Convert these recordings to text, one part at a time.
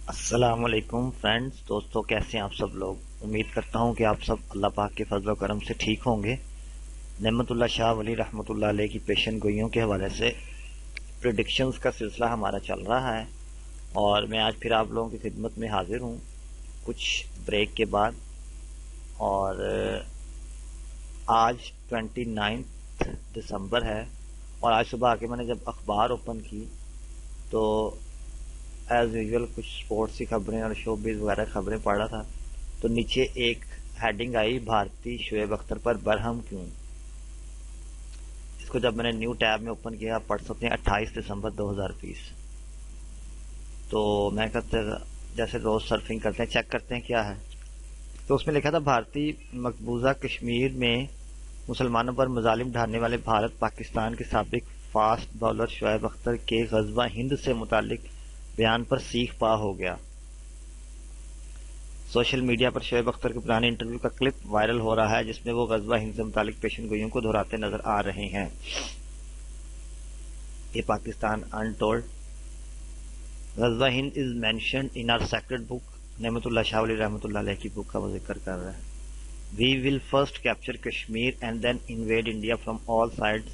السلام علیکم فرینڈز، دوستوں، کیسے ہیں آپ سب لوگ؟ امید کرتا ہوں کہ آپ سب اللہ پاک کے فضل و کرم سے ٹھیک ہوں گے۔ نعمت اللہ شاہ ولی رحمۃ اللہ علیہ کی پیشن گوئیوں کے حوالے سے پریڈکشنز کا سلسلہ ہمارا چل رہا ہے، اور میں آج پھر آپ لوگوں کی خدمت میں حاضر ہوں کچھ بریک کے بعد۔ اور آج 29 دسمبر ہے، اور آج صبح آ کے میں نے جب اخبار اوپن کی تو ایز یوزول کچھ اسپورٹس کی خبریں اور شو بیز وغیرہ خبریں پڑھ رہا تھا، تو نیچے ایک ہیڈنگ آئی، بھارتی شعیب اختر پر برہم کیوں۔ اس کو جب میں نے نیو ٹیب میں اوپن کیا، پڑھ سکتے ہیں 28 دسمبر 2020۔ تو میں کہتے جیسے روز سرفنگ کرتے ہیں، چیک کرتے ہیں کیا ہے، تو اس میں لکھا تھا بھارتی مقبوضہ کشمیر میں مسلمانوں پر مظالم ڈھانے والے بھارت پاکستان کے سابق فاسٹ بالر شعیب اختر کے غزوہ ہند سے متعلق بیان پر سیخ پا ہو گیا۔ سوشل میڈیا پر شعیب اختر کے پرانے انٹرویو کا کلپ وائرل ہو رہا ہے، جس میں وہ غزوہ ہند سے متعلق پیشن گوئیوں کو دہراتے نظر آ رہے ہیں۔ یہ Pakistan untold Ghazwa Hind is mentioned in our sacred book, Nimat Ullah Shah Wali رحمۃ اللہ علیہ کی بک کا وہ ذکر کر رہا ہے۔ We will first capture Kashmir and then invade India from all sides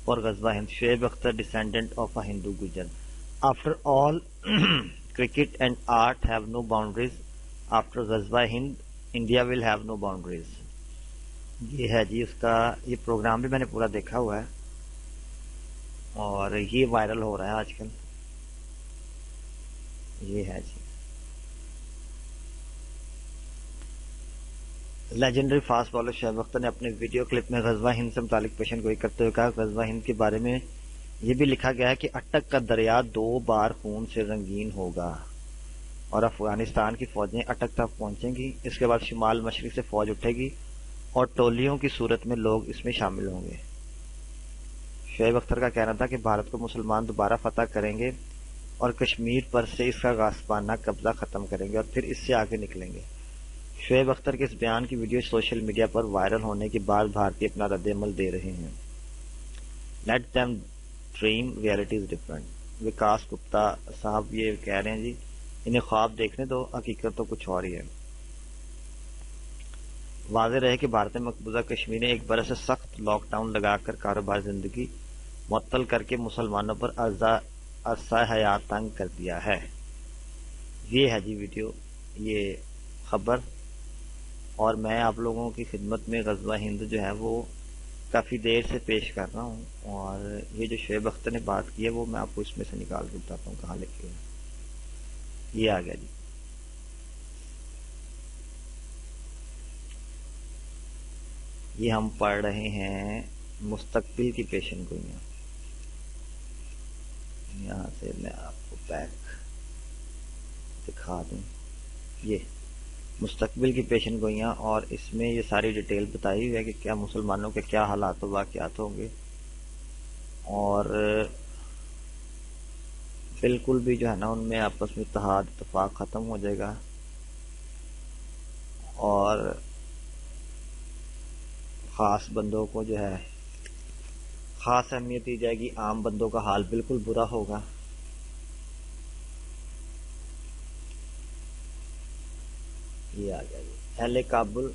for Ghazwa Hind, Shoaib Akhtar descendant of a Hindu Gujjar. After all cricket and art have no boundaries, after Ghazwa Hind India will have no boundaries. یہ ہے جی اس کا، یہ پروگرام بھی میں نے پورا دیکھا ہوا ہے، اور یہ وائرل ہو رہا ہے آج کل۔ یہ ہے جی legendary fast bowler Shoaib Akhtar نے اپنے ویڈیو کلپ میں غزوہ ہند سے متعلق پیشن گوئی کرتے ہوئے کہا، غزوہ ہند کے بارے میں یہ بھی لکھا گیا ہے کہ اٹک کا دریا 2 بار خون سے رنگین ہوگا، اور افغانستان کی فوجیں اٹک تک پہنچیں گی، اس کے بعد شمال مشرق سے فوج اٹھے گی اور ٹولیوں کی صورت میں لوگ اس میں شامل ہوں گے۔ شعیب اختر کا کہنا تھا کہ بھارت کو مسلمان دوبارہ فتح کریں گے اور کشمیر پر سے اس کا غاصبانہ قبضہ ختم کریں گے اور پھر اس سے آگے نکلیں گے۔ شعیب اختر کے اس بیان کی ویڈیو سوشل میڈیا پر وائرل ہونے کے بعد بھارتی اپنا رد عمل دے رہے ہیں۔ Let them dream, reality is different. Vikas Gupta صاحب یہ کہہ رہے ہیں جی انہیں خواب دیکھنے دو، حقیقت تو کچھ اور ہی ہے۔ واضح رہے کہ بھارت نے مقبوضہ کشمیر میں ایک برس سے سخت لاک ڈاؤن لگا کر کاروبار زندگی معطل کر کے مسلمانوں پر عرصہ حیات تنگ کر دیا ہے۔ یہ ہے جی ویڈیو، یہ خبر، اور میں آپ لوگوں کی خدمت میں غزوہ ہند جو ہے وہ کافی دیر سے پیش کر رہا ہوں، اور یہ جو شعیب اختر نے بات کی ہے وہ میں آپ کو اس میں سے نکال کے بتاتا ہوں کہاں لکھی ہے۔ یہ آ گیا جی، یہ ہم پڑھ رہے ہیں مستقبل کی پیشن گوئیاں۔ یہاں سے میں آپ کو بیک دکھا دوں، یہ مستقبل کی پیشن گوئیاں، اور اس میں یہ ساری ڈیٹیل بتائی ہوئی ہے کہ کیا مسلمانوں کے کیا حالات و واقعات ہوں گے، اور بالکل بھی جو ہے نا ان میں آپس میں اتفاق ختم ہو جائے گا، اور خاص بندوں کو جو ہے خاص اہمیت دی جائے گی، عام بندوں کا حال بالکل برا ہوگا۔ یہ آ گیا جی اہل کابل،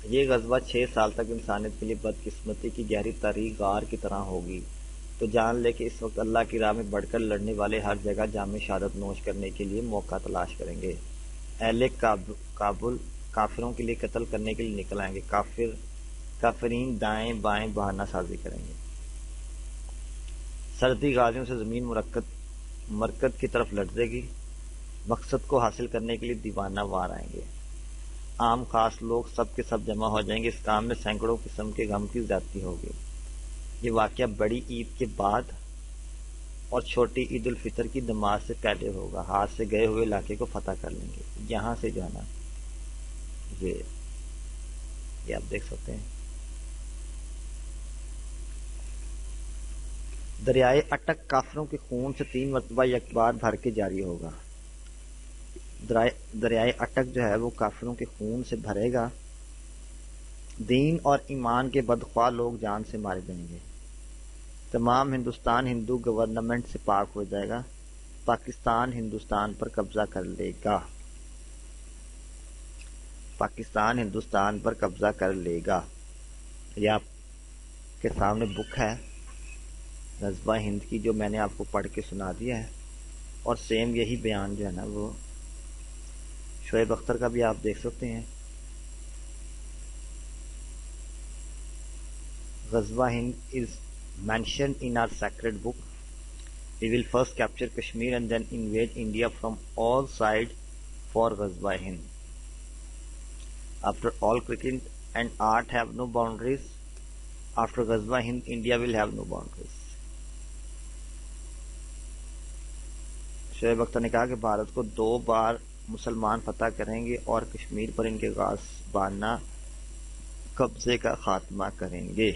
یہ غزوہ 6 سال تک انسانیت کے لیے بدقسمتی کی گہری تاریخ غار کی طرح ہوگی، تو جان لے کہ اس وقت اللہ کی راہ میں بڑھ کر لڑنے والے ہر جگہ جام شہادت نوش کرنے کے لیے موقع تلاش کریں گے۔ اہل کابل کافروں کے لیے قتل کرنے کے لیے نکل آئیں گے، کافرین دائیں بائیں بہانہ سازی کریں گے۔ سردی غازیوں سے زمین مرکز کی طرف لٹے گی، مقصد کو حاصل کرنے کے لیے دیوانہ وار آئیں گے، عام خاص لوگ سب کے سب جمع ہو جائیں گے، اس کام میں سینکڑوں قسم کے غم کی زیادتی ہوگی۔ یہ واقعہ بڑی عید کے بعد اور چھوٹی عید الفطر کی نماز سے پہلے ہوگا، ہاتھ سے گئے ہوئے علاقے کو فتح کر لیں گے۔ یہاں سے جانا، یہ آپ دیکھ سکتے ہیں، دریائے اٹک کافروں کے خون سے 3 مرتبہ یک بار بھر کے جاری ہوگا۔ دریائے اٹک جو ہے وہ کافروں کے خون سے بھرے گا، دین اور ایمان کے بدخواہ لوگ جان سے مارے جائیں گے، تمام ہندوستان ہندو گورنمنٹ سے پاک ہو جائے گا، پاکستان ہندوستان پر قبضہ کر لے گا، پاکستان ہندوستان پر قبضہ کر لے گا۔ یہ آپ کے سامنے بک ہے غزوہ ہند کی، جو میں نے آپ کو پڑھ کے سنا دیا ہے، اور سیم یہی بیان جو ہے نا وہ شعیب اختر کا بھی آپ دیکھ سکتے ہیں۔ غزوہ ہند is mentioned in our sacred book. We will first capture Kashmir and then invade India from all sides for Ghazwa Hind. After all, cricket and art have no boundaries. After Ghazwa Hind, India will have no boundaries. Shoaib Akhtar نے کہا کہ بھارت کو 2 بار مسلمان فتح کریں گے اور کشمیر پر ان کے غاصبانہ قبضے کا خاتمہ کریں گے۔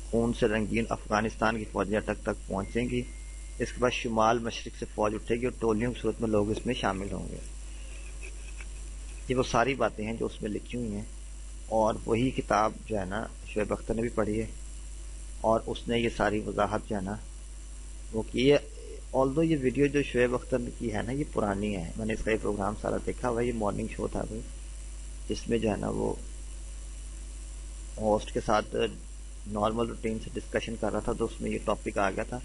خون سے رنگین افغانستان کی فوجیں اٹک تک پہنچیں گی، اس کے بعد شمال مشرق سے فوج اٹھے گی اور ٹولیوں کی صورت میں لوگ اس میں شامل ہوں گے۔ یہ وہ ساری باتیں ہیں جو اس میں لکھی ہوئی ہیں، اور وہی کتاب جو ہے نا شعیب اختر نے بھی پڑھی ہے، اور اس نے یہ ساری وضاحت جو ہے نا وہ کی ہے۔ آلدو یہ ویڈیو جو شعیب اختر نے کی ہے نا یہ پرانی ہے، میں نے اس کا یہ پروگرام سارا دیکھا ہوا ہے، یہ مارننگ شو تھا بھائی، جس میں جو ہے نا وہ ہوسٹ کے ساتھ نارمل روٹین سے ڈسکشن کر رہا تھا، تو اس میں یہ ٹاپک آ گیا تھا۔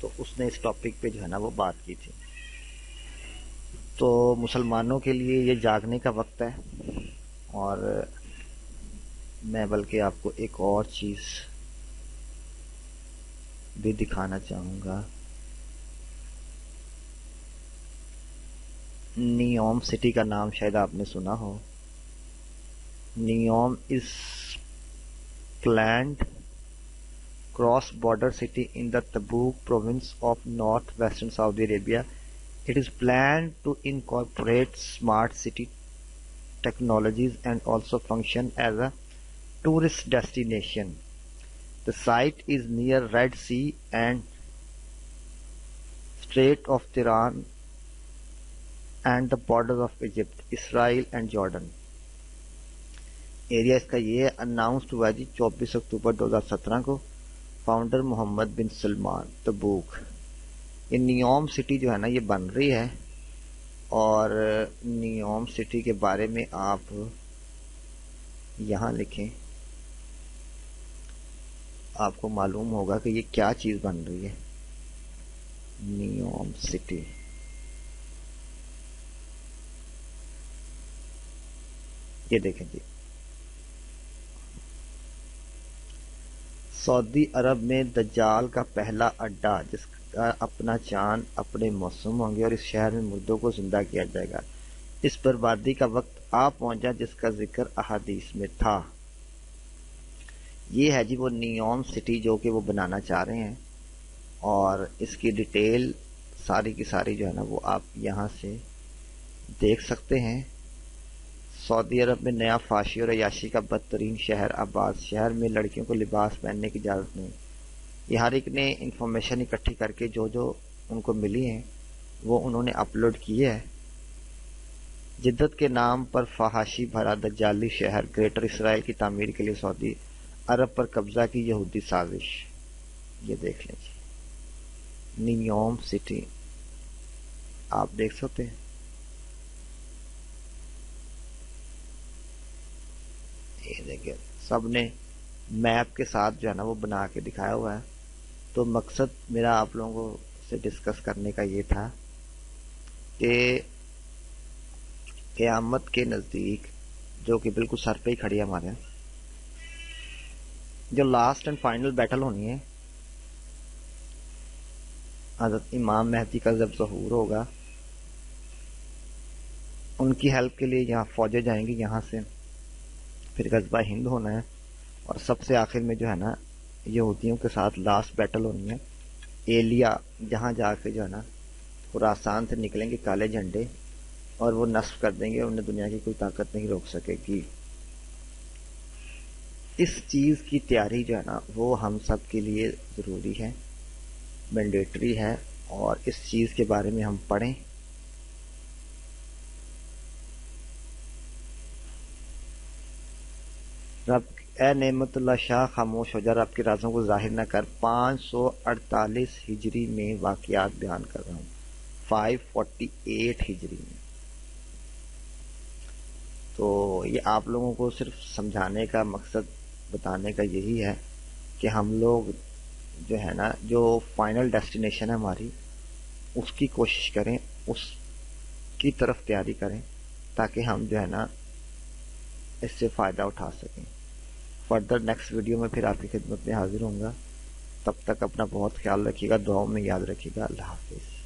تو اس نے اس ٹاپک پہ جو ہے نا وہ بات کی تھی۔ تو مسلمانوں کے لیے یہ جاگنے کا وقت ہے، اور میں بلکہ آپ کو ایک اور چیز بھی دکھانا چاہوں گا۔ نیوم سٹی کا نام شاید آپ نے سنا ہو۔ نیوم از planned cross-border city in the Tabuk province of northwestern Saudi Arabia. It is planned to incorporate smart city technologies and also function as a tourist destination. The site is near Red Sea and Strait of Tiran and the borders of Egypt, Israel and Jordan. Area اس کا یہ announced ہوا جی 24 اکتوبر 2017 کو، founder محمد بن سلمان، تبوک۔ یہ نیوم city جو ہے نا یہ بن رہی ہے، اور نیوم سٹی کے بارے میں آپ یہاں لکھیں، آپ کو معلوم ہوگا کہ یہ کیا چیز بن رہی ہے۔ نیوم سٹی یہ دیکھیں جی، سعودی عرب میں دجال کا پہلا اڈا، جس کا اپنا چاند اپنے موسم ہوں گے، اور اس شہر میں مردوں کو زندہ کیا جائے گا۔ اس بربادی کا وقت آ پہنچا جس کا ذکر احادیث میں تھا۔ یہ ہے جی وہ نیوم سٹی جو کہ وہ بنانا چاہ رہے ہیں، اور اس کی ڈیٹیل ساری کی ساری جو ہے نا وہ آپ یہاں سے دیکھ سکتے ہیں۔ سعودی عرب میں نیا فحاشی اور عیاشی کا بدترین شہر عباس، شہر میں لڑکیوں کو لباس پہننے کی اجازت نہیں۔ یہ ہر ایک نے انفارمیشن اکٹھی کر کے جو جو ان کو ملی ہیں وہ انہوں نے اپلوڈ کی ہے۔ جدت کے نام پر فحاشی بھرا دجالی شہر، گریٹر اسرائیل کی تعمیر کے لیے سعودی عرب پر قبضہ کی یہودی سازش۔ یہ دیکھ لیں جی نیوم سٹی، آپ دیکھ سکتے ہیں۔ یہ دیکھیں سب نے میپ کے ساتھ جو ہے نا وہ بنا کے دکھایا ہوا ہے۔ تو مقصد میرا آپ لوگوں سے ڈسکس کرنے کا یہ تھا کہ قیامت کے نزدیک، جو کہ بالکل سر پہ ہی کھڑی ہے ہمارے، جو لاسٹ اینڈ فائنل بیٹل ہونی ہے، حضرت امام مہدی کا جب ظہور ہوگا، ان کی ہیلپ کے لیے یہاں فوجیں جائیں گی یہاں سے، پھر غزوہ ہند ہونا ہے، اور سب سے آخر میں جو ہے نا یہودیوں کے ساتھ لاسٹ بیٹل ہونی ہے، ایلیا، جہاں جا کے جو ہے نا خراسان سے نکلیں گے کالے جھنڈے، اور وہ نصب کر دیں گے، انہیں دنیا کی کوئی طاقت نہیں روک سکے گی۔ اس چیز کی تیاری جو ہے نا وہ ہم سب کے لیے ضروری ہے، مینڈیٹری ہے، اور اس چیز کے بارے میں ہم پڑھیں۔ رب اے نعمت اللہ شاہ خاموش ہو جا، رب کے رازوں کو ظاہر نہ کر۔ 548 ہجری میں واقعات بیان کر رہا ہوں، 548 ہجری میں۔ تو یہ آپ لوگوں کو صرف سمجھانے کا مقصد بتانے کا یہی ہے کہ ہم لوگ جو ہے نا، جو فائنل ڈیسٹینیشن ہے ہماری، اس کی کوشش کریں، اس کی طرف تیاری کریں، تاکہ ہم جو ہے نا اس سے فائدہ اٹھا سکیں۔ فردر نیکسٹ ویڈیو میں پھر آپ کی خدمت میں حاضر ہوں گا، تب تک اپنا بہت خیال رکھیے گا، دعاؤں میں یاد رکھیے گا۔ اللہ حافظ۔